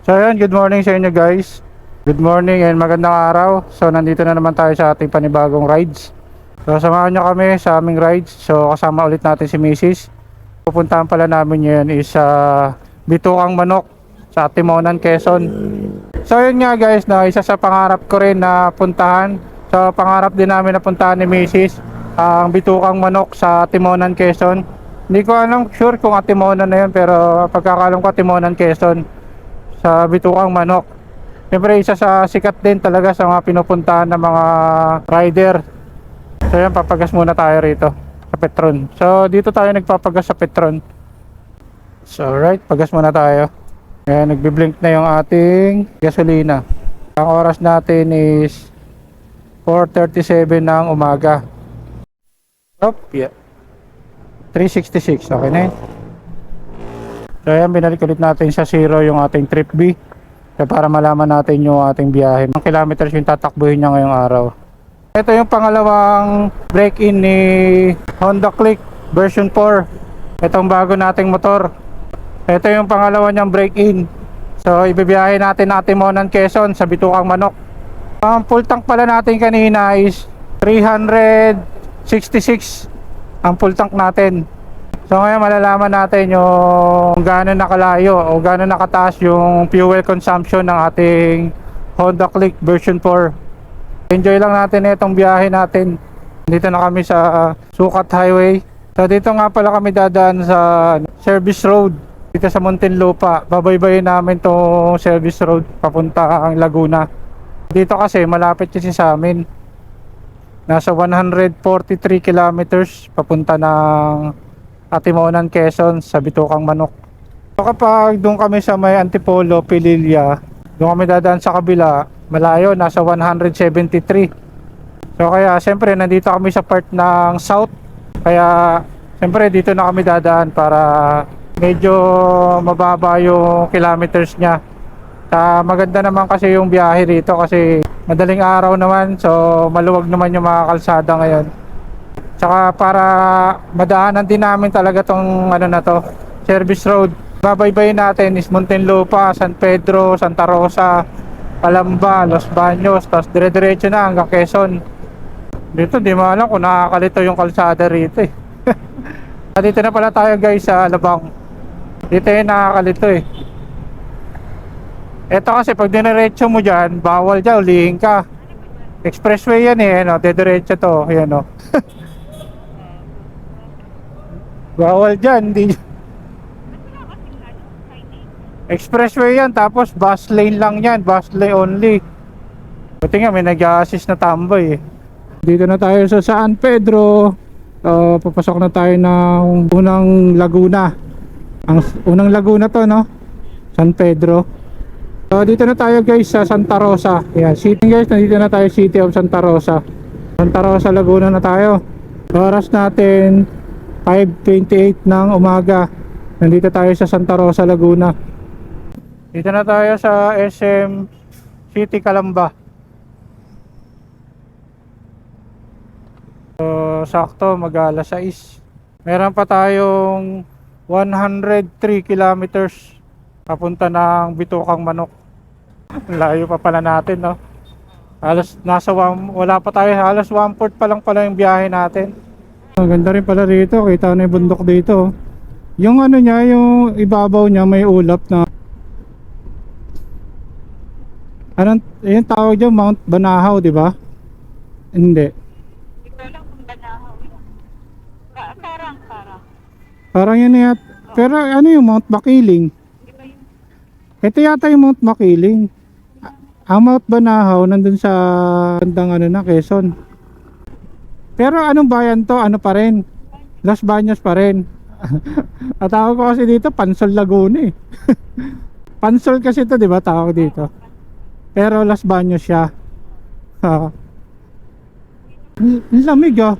So ayun, good morning sa inyo guys. Good morning and magandang araw. So nandito na naman tayo sa ating panibagong rides. So samahan nyo kami sa aming rides. So kasama ulit natin si Mrs. Pupuntahan pala namin yun is sa Bitukang Manok sa Timonan, Quezon. So yun nga guys, na isa sa pangarap ko rin na puntahan. So pangarap din namin na puntahan ni Mrs. ang Bitukang Manok sa Timonan, Quezon. Hindi ko alam sure kung Timonan na yun, pero pagkakalam ko Timonan, Quezon sa Bitukang Manok. Siyempre isa sa sikat din talaga sa mga pinupuntahan ng mga rider. So yan, papagas muna tayo rito sa Petron. So dito tayo nagpapagas sa Petron. So right, pagas muna tayo. Ayan, nagbiblink na yung ating gasolina. Ang oras natin is 4:37 ng umaga. Yeah. 366, okay na yun. So ayan, binalik ulit natin sa zero yung ating trip B. So, para malaman natin yung ating biyahe. Ang kilometers yung tatakbuhin niya ngayong araw. Ito yung pangalawang break-in ni Honda Click version 4. Itong bago nating motor. Ito yung pangalawa niyang break-in. So ibibiyahe natin na Timonan, Quezon sa Bitukang Manok. Ang full tank pala natin kanina is 366 ang full tank natin. So ngayon malalaman natin yung gaano nakalayo o gaano nakataas yung fuel consumption ng ating Honda Click version 4. Enjoy lang natin itong biyahe natin. Dito na kami sa Sukat Highway. So dito nga pala kami dadaan sa service road dito sa Muntinlupa. Babaybayin namin tong service road papunta ang Laguna. Dito kasi malapit kasi sa amin. Nasa 143 kilometers papunta ng Timonan, Quezon sa Bitukang Manok. So kapag doon kami sa may Antipolo, Pililla, doon kami dadaan sa kabila, malayo, nasa 173. So kaya siyempre nandito kami sa part ng south. Kaya siyempre dito na kami dadaan para medyo mababa yung kilometers niya. Maganda naman kasi yung biyahe dito kasi madaling araw naman, so maluwag naman yung mga kalsada ngayon. Tsaka para madaanan din namin talaga tong ano na to, service road. Babaybayin natin is Muntinlupa, San Pedro, Santa Rosa, Calamba, Los Baños, tapos dire-diretso na hanggang Quezon. Dito di mo alam kung nakakalito yung kalsada rito eh. Dito na pala tayo guys sa Alabang. Dito yung nakakalito eh. Ito kasi pag diniretso mo dyan, bawal dyan, ulihin ka. Expressway yan eh, no? Diretso to, yan o. Bawal dyan, hindi. Expressway yan, tapos bus lane lang yan, bus lane only. Buti nga may nag-a-assist na tambay eh. Dito na tayo sa San Pedro. Papasok na tayo ng unang Laguna. Ang unang Laguna to, no? San Pedro. Dito na tayo guys sa Santa Rosa. Yan, city guys, nandito na tayo, City of Santa Rosa. Santa Rosa, Laguna na tayo. Oras natin 5:28 ng umaga. Nandito tayo sa Santa Rosa, Laguna. Dito na tayo sa SM City, Calamba. So, sakto mag-alas 6. Meron pa tayong 103 kilometers papunta ng Bitukang Manok. Layo pa pala natin, no? Halos wala pa tayo, halos 1/4 pa lang pala yung biyahe natin. Ang ganda rin pala rito, kita na yung bundok dito. Yung ano niya, yung ibabaw niya may ulap na anong, yung tawag dyan, Mount Banahaw, di ba? Hindi. Ito lang kung Banahaw yun. Karang. Parang yun yata. Pero ano yung Mount Makiling? Di ba yun? Ito yata yung Mount Makiling. Ang Mount Banahaw nandun sa bandang ano na, Quezon. Pero anong bayan to? Ano pa rin? Los Baños pa rin. At tawag ko kasi dito Pansol, Laguna eh. Pansol kasi to, di ba, tawag dito. Pero Los Baños siya. Lamig ah.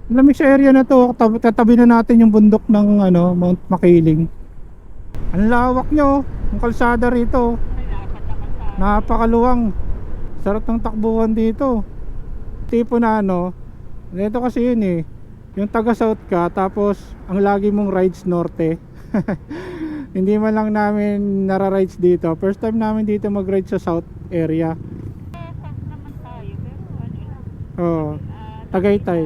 Lamig sa area na to. Tatabi na natin yung bundok ng ano, Mount Makiling. Ang lawak nyo. Ang kalsada rito. Napakaluwang. Sarap ng takbuhan dito. Tipo na ano, dito kasi yun eh, yung taga south ka tapos ang lagi mong rides norte. Hindi man lang namin nararides dito. First time namin dito mag-ride sa south area. Saan naman tayo? Pero ano lang. Oh, Tagaytay.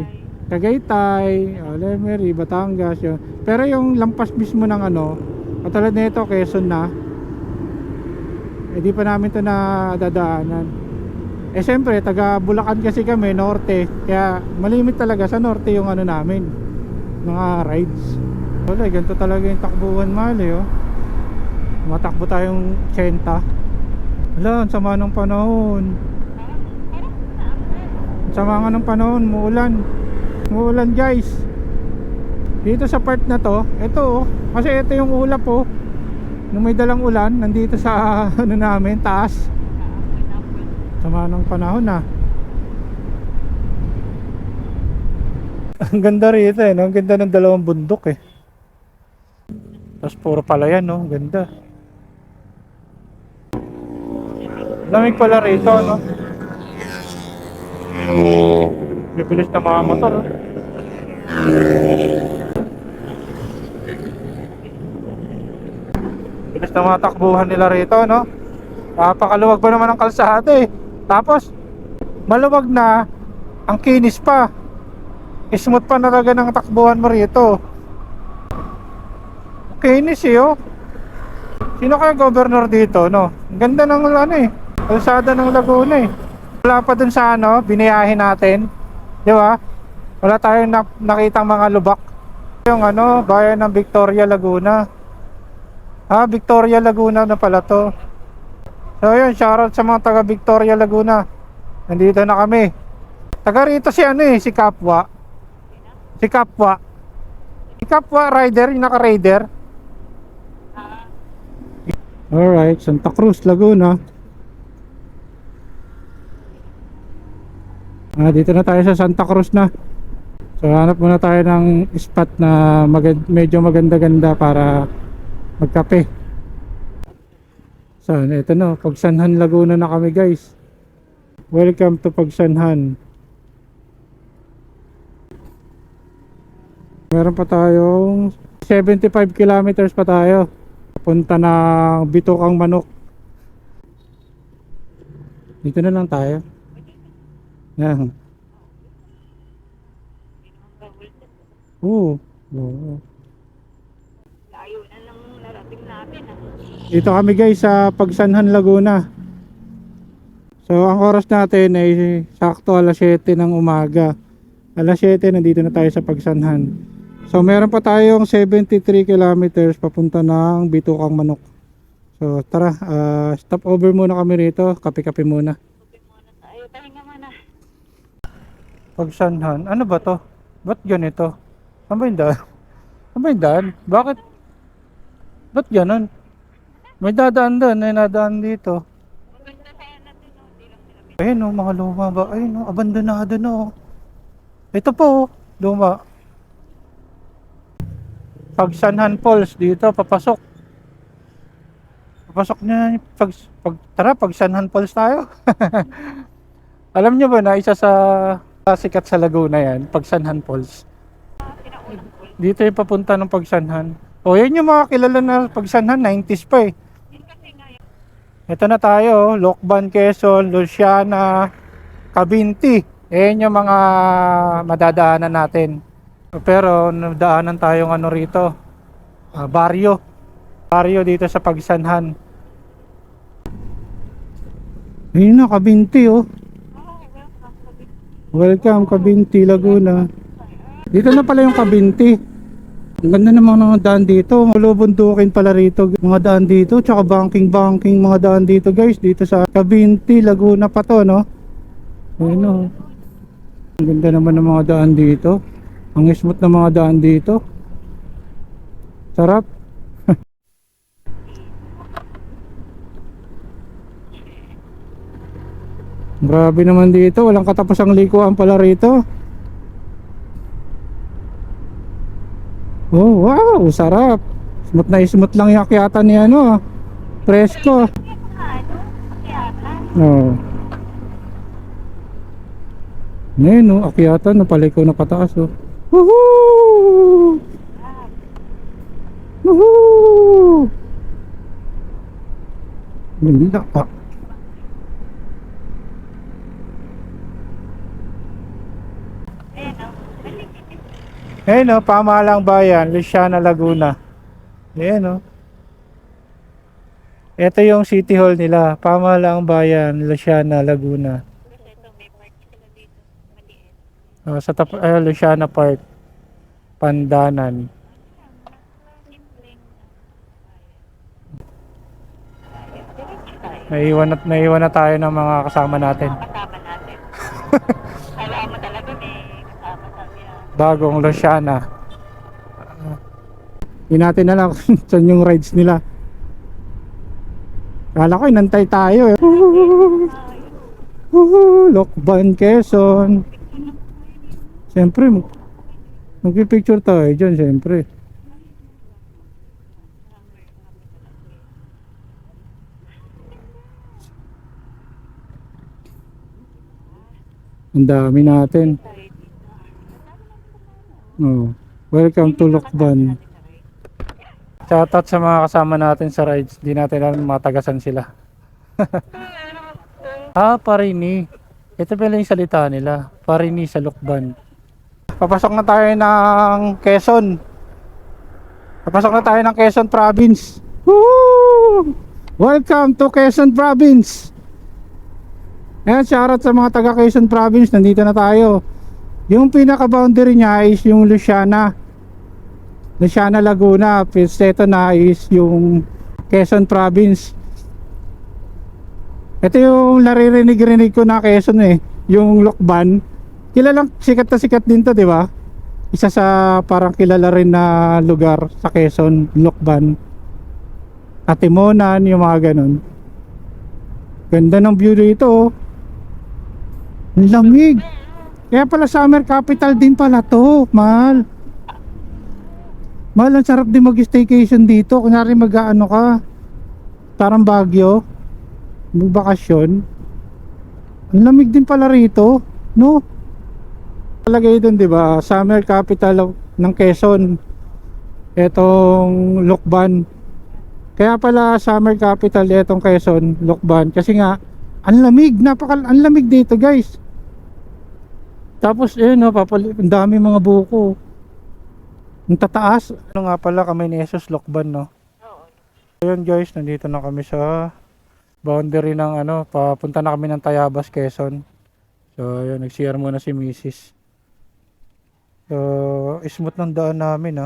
Tagaytay, Lemery, Batangas yun. Pero yung lampas mismo ng ano, katulad nito Quezon na, di pa namin to na dadaanan. Siyempre taga Bulacan kasi kami, norte, kaya malimit talaga sa norte yung ano namin, mga rides. Wala, ganito talaga yung takbuhan, mali oh. Matakbo tayong 80. Wala, ang sama ng panahon. Parang saan? Sama nga ng panahon, muulan guys. Dito sa part na to, ito oh, kasi ito yung ulap oh, nung may dalang ulan, nandito sa ano namin, taas. Sama ng panahon na. Ang ganda rito eh, no? Ang ganda ng dalawang bundok eh. Tapos puro palayan no, ang ganda. Lamig pala rito no. Bibilis na mga motor oh. Bilis na mga takbuhan nila rito no. Napakaluwag pa naman ang kalsada eh. Tapos maluwag na, ang kinis pa, smooth pa na talaga ng takbuhan mo rito. Kinis eh oh. Sino kaya governor dito no? Ang ganda ng ano eh, kalsada ng Laguna eh. Wala pa dun sa ano, biniyahin natin, di ba? Wala tayong nakitang mga lubak. Yung ano, bayan ng Victoria, Laguna. Victoria, Laguna na pala to. So yun, shoutout sa mga taga Victoria, Laguna. Nandito na kami. Taga rito si ano eh, si Kapwa. Si Kapwa. Si Kapwa rider, yung naka-rider. Alright, Santa Cruz, Laguna. Dito na tayo sa Santa Cruz na. So hanap muna tayo ng spot na medyo maganda-ganda para magkape. So ito na, Pagsanhan, Laguna na kami guys. Welcome to Pagsanhan. Meron pa tayong 75 kilometers pa tayo punta ng Bitukang Manok. Dito na lang tayo. Yan. Oo. Layo na ng narating natin ah. Dito kami guys sa Pagsanhan, Laguna. So ang oras natin ay sakto alas 7 ng umaga. Alas 7 nandito na tayo sa Pagsanhan. So meron pa tayong 73 kilometers papunta ng Bitukang Manok. So tara, stop over muna kami rito. Kape-kape muna. Sabi muna tayo, pahinga muna. Pagsanhan, ano ba to? Ba't ganito? Ano ba yung daan? Ano ba yung daan? Bakit? Ba't ganon? May dadaan doon, may nadaan dito. Maganda kaya natin no, hindi lang sila. Ayun oh, mga luma ba? Ayun oh, abandonado na oh. Ito po oh, luma. Pagsanhan Falls dito, papasok. Papasok niya, tara, Pagsanhan Falls tayo. Alam niyo ba na isa sa sikat sa Laguna yan, Pagsanhan Falls. Dito yung papunta ng Pagsanhan. O yan yung mga kilala na Pagsanhan, 90s pa eh. Yun kasi ngayon. Ito na tayo, Lokban, Quezon, Luciana, Cabinti. Ayan yung mga madadaanan natin. Pero nadaanan tayong ano rito, baryo. Baryo dito sa Pagsanhan. Ayun na, Cabinti oh. Welcome Cabinti, Laguna. Dito na pala yung Cabinti. Ang ganda naman ng mga daan dito. Malubundukin pala rito mga daan dito. Tsaka banking mga daan dito guys. Dito sa Cabinti, Laguna pa to no. Ayun oh. Ang ganda naman ng mga daan dito. Ang smooth na mga daan dito. Sarap. Grabe naman dito, walang katapusang likuan pala rito. Oh, wow, sarap. Smooth lang yung akyatan ni ano, presko. Oh. Ngayon, no, akyatan, napaliko na pataas, oh. Woohoo! Woohoo! Ganda pa. Ayan o. Ayun o, Pamahalang Bayan, Luciana, Laguna. Ayan o. Ito yung City Hall nila, Pamahalang Bayan, Luciana, Laguna. Kasi ito may park sila dito. Maliit. Luciana Park, Pandanan. Simpleng diretso tayo. Naiwan na tayo ng mga kasama natin. Mga kasama natin. Kala mo talaga may kasama tayo. Bagong Luciana. Hindi natin alam kung saan yung rides nila. Kala ko inantay tayo eh. Lokban, Quezon. Siyempre, magpipicture tayo dyan, siyempre. Ang dami natin. Oh. Welcome to Lokban. Shoutout sa mga kasama natin sa rides. Di natin alam matagasan sila. Parini. Ito pala yung salita nila. Parini sa Lokban. Papasok na tayo ng Quezon. Papasok na tayo ng Quezon Province. Woo! Welcome to Quezon Province. Ayan, shoutout sa mga taga Quezon Province. Nandito na tayo. Yung pinaka-boundary niya is yung Luciana Laguna. Ito na is yung Quezon Province. Ito yung naririnig-rinig ko na Quezon eh. Yung Lokban. Kilalang sikat na sikat din to, di ba? Isa sa parang kilala rin na lugar sa Quezon, Lokban. Atimonan, yung mga ganun. Ganda ng view dito oh. Ang lamig. Kaya pala summer capital din pala to, mahal. Mahal, ang sarap din mag-staycation dito. Kunyari mag-ano ka, parang Baguio, magbakasyon. Ang lamig din pala rito, no? Talagay doon, di ba? Summer capital ng Quezon. Etong Lokban. Kaya pala summer capital etong Quezon, Lokban. Kasi nga, ang lamig, ang lamig dito, guys. Tapos, no, ang dami mga buko. Ang tataas. Ano nga pala kami ni Jesus Lokban, no? Oo. Ayun guys, nandito na kami sa boundary ng papunta na kami ng Tayabas, Quezon. So, ayun, nag-CR muna si Mrs. So, smooth ng daan namin,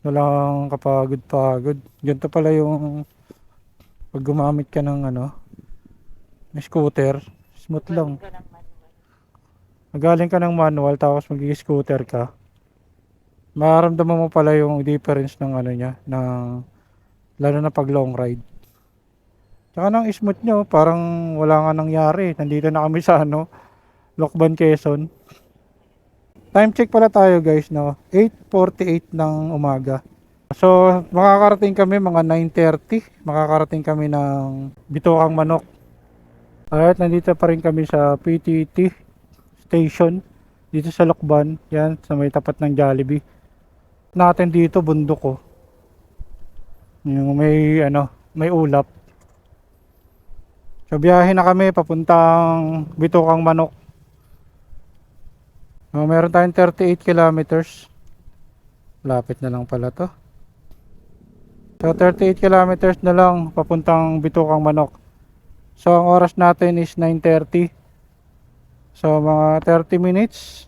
walang kapagod-pagod. Ganito pala yung pag gumamit ka ng scooter, smooth lang. Magaling ka ng manual tapos mag-scooter ka. Mararamdaman mo pala yung difference ng niya, lalo na pag long ride. Tsaka ng smooth nyo, parang wala nga nangyari. Nandito na kami sa Lokban, Quezon. Time check pala tayo guys, 8:48 ng umaga. So, makakarating kami mga 9:30. Makakarating kami ng Bitokang Manok. Alright, nandito pa rin kami sa PTT station dito sa Lokban. Yan, sa may tapat ng Jollibee. Natin dito bundok yung may ulap. So biyahe na kami papuntang Bitokang Manok. Meron tayong 38 kilometers. Lapit na lang pala to. So 38 kilometers na lang papuntang Bitokang Manok. So ang oras natin is 9:30. So mga 30 minutes.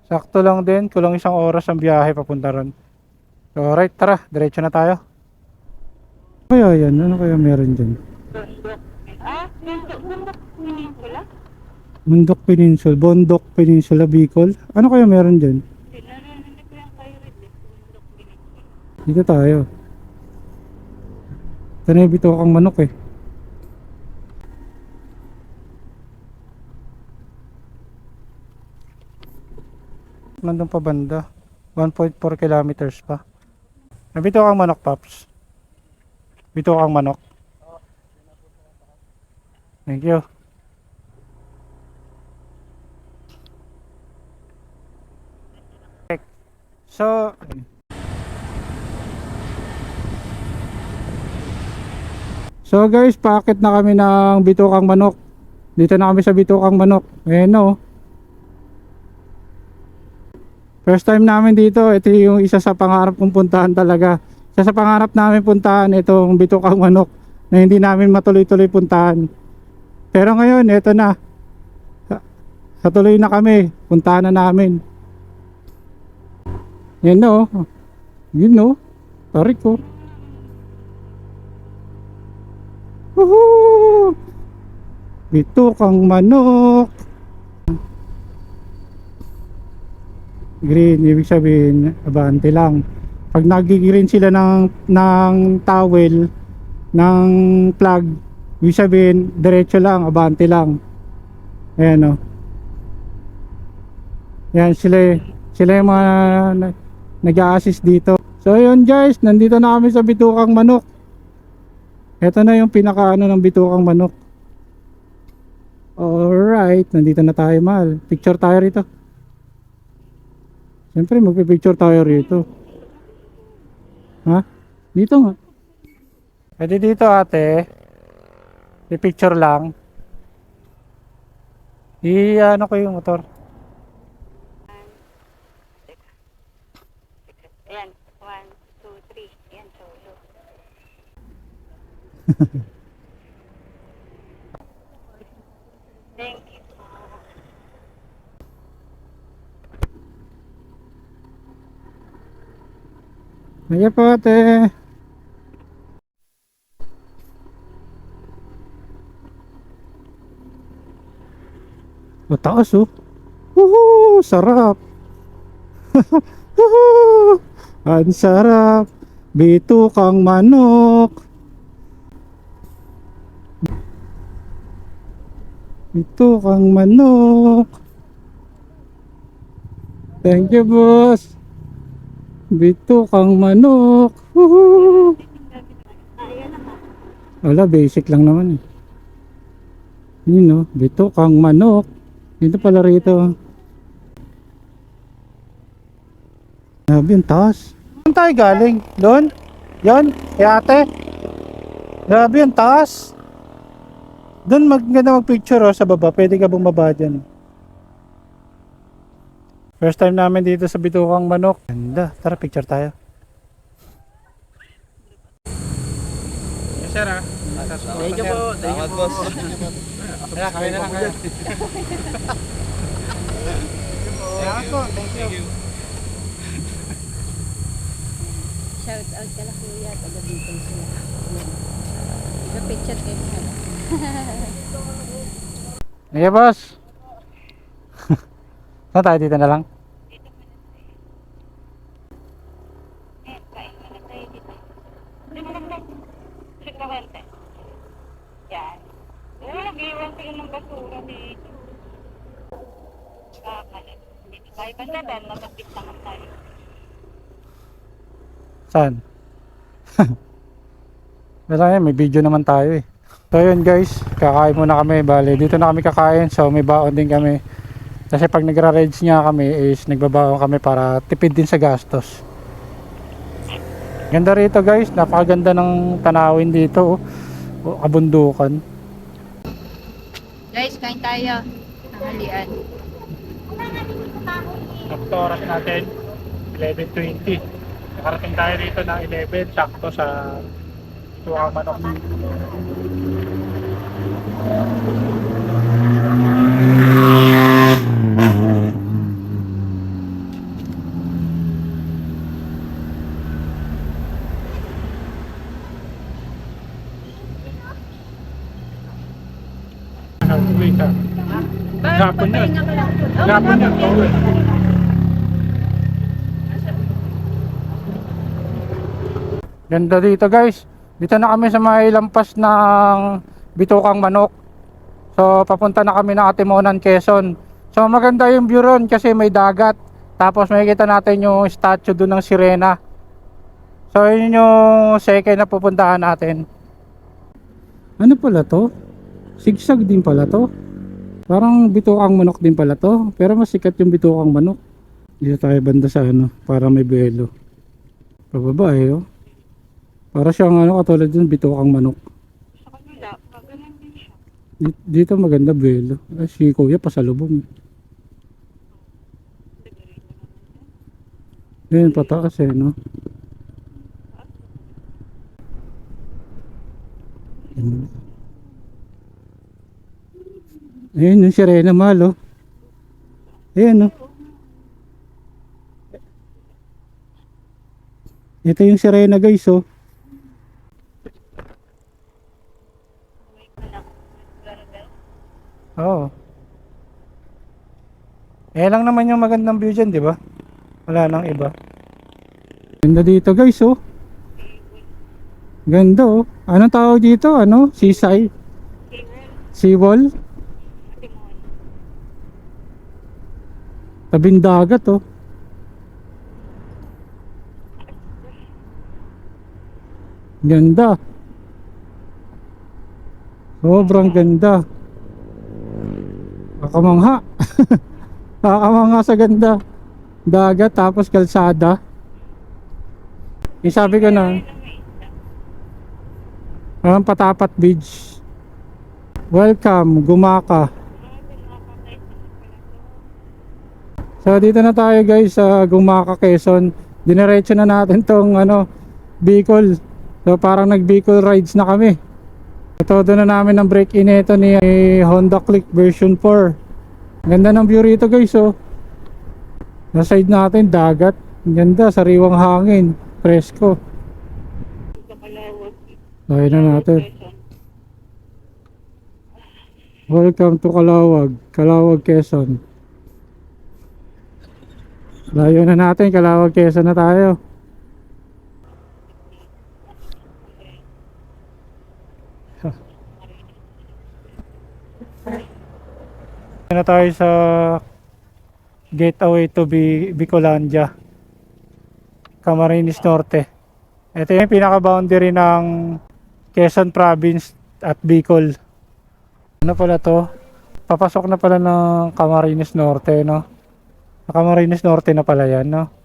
Sakto lang din, kulang isang oras ang biyahe papunta ron. So alright, tara, diretso na tayo. Kaya yan, ano kaya meron dyan? Bundok Peninsula? Bundok Peninsula, Bicol. Ano kaya meron dyan? Narinig ko yung kayo rin Bundok Peninsula. Dito tayo. Ito na yung Bitokang Manok eh. Nandun pa banda. 1.4 kilometers pa. Bitokang Manok, Paps. Bitokang Manok. Thank you. So, So guys, paakit na kami ng Bitukang Manok. Dito na kami sa Bitukang Manok. Ayan o. First time namin dito. Ito yung isa sa pangarap kong puntahan talaga. Isa sa pangarap namin puntahan itong Bitukang Manok na hindi namin matuloy-tuloy puntahan. Pero ngayon, ito na. Sa tuloy na kami. Puntahan na namin. Yan o. Yun o. Tarik ko. Woohoo! Bitukang Manok. Green, ibig sabihin abante lang. Pag nagigreen sila ng towel, ng plug, ibig sabihin diretso lang, abante lang. Ayan o. Yan sila yung mga nag-a-assist dito. So yun guys, nandito na kami sa Bitukang Manok. Ito na yung pinakaano ng Bitukang Manok. Alright, nandito na tayo, mahal. Picture tayo rito. Siyempre magpipicture tayo rito. Ha? Dito nga. Pwede dito ate. I-picture lang. I-ano ko yung motor. Ayan, 1, 2, 3. Ayan, solo. Thank you. Ayan po ate. Mataas oh. Woohoo! Sarap! Woohoo! Ang sarap! Bitukang Manok! Bitukang Manok! Thank you boss! Bitukang Manok! Woohoo! Wala, basic lang naman eh. Yun no, Bitukang Manok. Dito pala rito. Grabe yung taas. Saan tayo galing? Doon? Yan? Kay ate? Grabe yung taas. Doon maganda mag-picture oh, sa baba. Pwede ka bumaba dyan. First time namin dito sa Bitukang Manok. Ganda. Tara, picture tayo. Yes sir ah. Thank you po. Thank you po. Kaya kami na lang kayo. Salamat po. Thank you. Shout out ka na kuya, taga dito sila. Nag-picture kayo mo. Iya boss. Saan tayo dito na lang? Ayan, kain mo na tayo dito. Hindi mo lang Sige ka wente. Yan. Nag-iwan sila ng basura dito. Kakalit. Dito tayo banda dahil nagpapit naman tayo. Saan? Wala yan, may video naman tayo eh. So yun guys, kakain muna kami. Bale, dito na kami kakain. So may baon din kami. Kasi pag nagra-rides nga kami is nagbabaon kami para tipid din sa gastos. Ganda rito guys, napakaganda ng tanawin dito. Oh, kabundukan. Guys, kain tayo. Tanghalian. Sakto oras natin 11:20. Nakarating tayo rito ng 11 sakto sa Bitukang Manok. Uwi ka. Gapon yun. Gapon yun. Uwi. Ganda dito guys. Dito na kami sa may lampas ng Bitukang Manok. So papunta na kami ng Atimonan, Quezon. So maganda yung view ron kasi may dagat. Tapos makikita natin yung statue doon ng sirena. So yun yung second na pupuntahan natin. Ano pala to? Sigsag din pala to. Parang Bitukang Manok din pala to. Pero mas sikat yung Bitukang Manok. Dito tayo banda sa ano, para may buwelo. Pababa eh oh. Para siyang ano, katulad dun, Bitukang Manok. Dito maganda Belo. Si Kuya pasalubong. Ayun, pataas eh, no? Ayun, yung sirena mahal, oh. Ayun, oh. Ito yung sirena, guys, oh. Oo. Eh lang naman yung magandang view dyan, di ba? Wala nang iba. Ganda dito, guys, oh. Ganda, oh. Anong tawag dito? Ano? Seaside? Seawall? Tabing dagat, oh. Ganda. Sobrang ganda. Kakamangha. Kakamangha sa ganda. Dagat tapos kalsada. Yung sabi ko na, Patapat Beach. Welcome, Gumaka. So dito na tayo guys sa Gumaka, Quezon. Dinerecho na natin tong Bicol. So parang nag Bicol rides na kami. Todo na namin ang break-in ito ni Honda Click version 4. Ganda ng view rito guys, oh. Sa side natin dagat. Ganda, sariwang hangin, presko. Ayun na natin. Welcome to Calawag, Calawag, Quezon. Layo na natin, Calawag, Quezon na tayo. Na tayo sa gateway to Bicolandia, Camarines Norte. Ito yung pinaka-boundary ng Quezon Province at Bicol. Ano pala to? Papasok na pala ng Camarines Norte, no? Camarines Norte na pala yan, no?